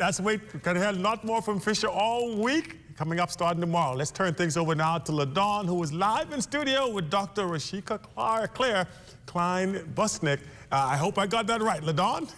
That's wait. We're going to hear a lot more from Fisher all week. Coming up starting tomorrow. Let's turn things over now to LaDawn, who is live in studio with Dr. Rashika Claire Klein-Busnick. I hope I got that right, LaDawn.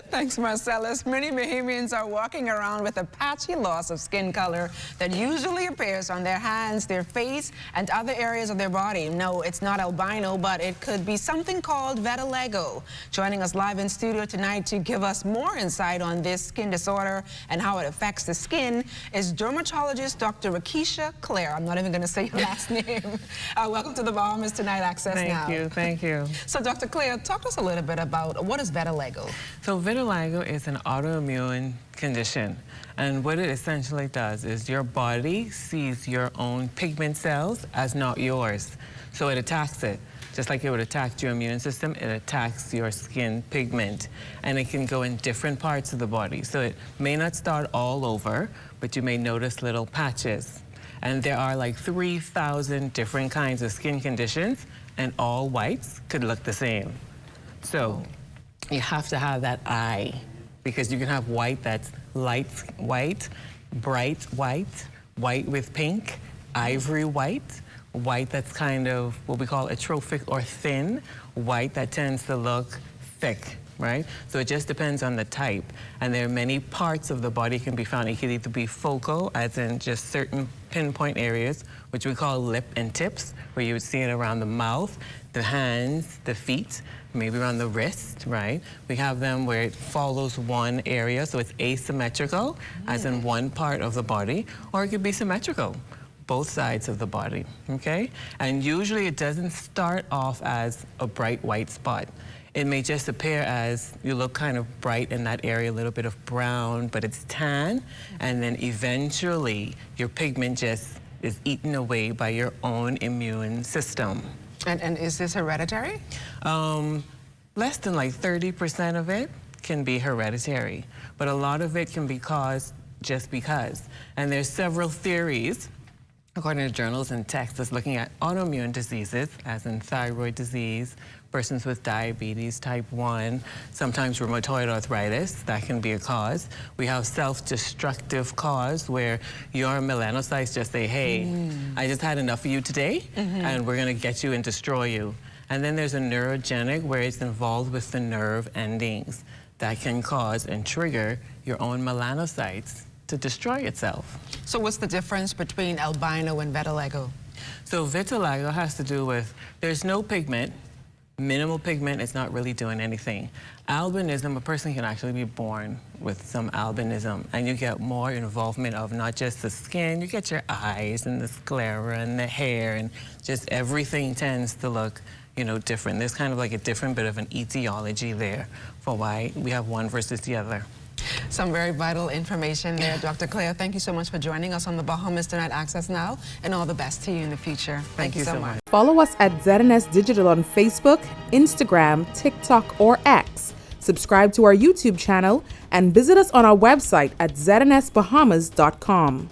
Thanks, Marcellus. Many Bahamians are walking around with a patchy loss of skin color that usually appears on their hands, their face, and other areas of their body. No, it's not albino, but it could be something called vitiligo. Joining us live in studio tonight to give us more insight on this skin disorder and how it affects the skin is dermatologist Dr. Rashika Claire. I'm not even going to say your last name. Welcome to the Bahamas Tonight Access Now. Thank you. So, Dr. Claire, talk to us a little bit about what is vitiligo. So vitiligo is an autoimmune condition, and what it essentially does is your body sees your own pigment cells as not yours, so it attacks it. Just like it would attack your immune system, it attacks your skin pigment, and it can go in different parts of the body. So it may not start all over, but you may notice little patches. And there are like 3,000 different kinds of skin conditions, and all whites could look the same. So you have to have that eye, because you can have white that's light white, bright white, white with pink, ivory white, white that's kind of what we call atrophic or thin, white that tends to look thick, right? So it just depends on the type. And there are many parts of the body can be found. It can either be focal, as in just certain pinpoint areas, which we call lip and tips, where you would see it around the mouth, the hands, the feet, maybe around the wrist, right? We have them where it follows one area, so it's asymmetrical, as in one part of the body, or it could be symmetrical, both sides of the body, okay? And usually it doesn't start off as a bright white spot. It may just appear as you look kind of bright in that area, a little bit of brown, but it's tan, and then eventually your pigment just is eaten away by your own immune system. And is this hereditary? Less than like 30% of it can be hereditary, but a lot of it can be caused just because. And there's several theories, according to journals and texts, that's looking at autoimmune diseases, as in thyroid disease, persons with diabetes type 1, sometimes rheumatoid arthritis, that can be a cause. We have self-destructive cause, where your melanocytes just say, hey, I just had enough of you today, and we're gonna get you and destroy you. And then there's a neurogenic, where it's involved with the nerve endings that can cause and trigger your own melanocytes to destroy itself. So what's the difference between albino and vitiligo? So vitiligo has to do with, there's no pigment, minimal pigment is not really doing anything. Albinism, a person can actually be born with some albinism, and you get more involvement of not just the skin, you get your eyes and the sclera and the hair, and just everything tends to look, you know, different. There's kind of like a different bit of an etiology there for why we have one versus the other. Some very vital information there, Dr. Claire. Thank you so much for joining us on the Bahamas Tonight Access Now, and all the best to you in the future. Thank you so much. Follow us at ZNS Digital on Facebook, Instagram, TikTok, or X. Subscribe to our YouTube channel and visit us on our website at znsbahamas.com.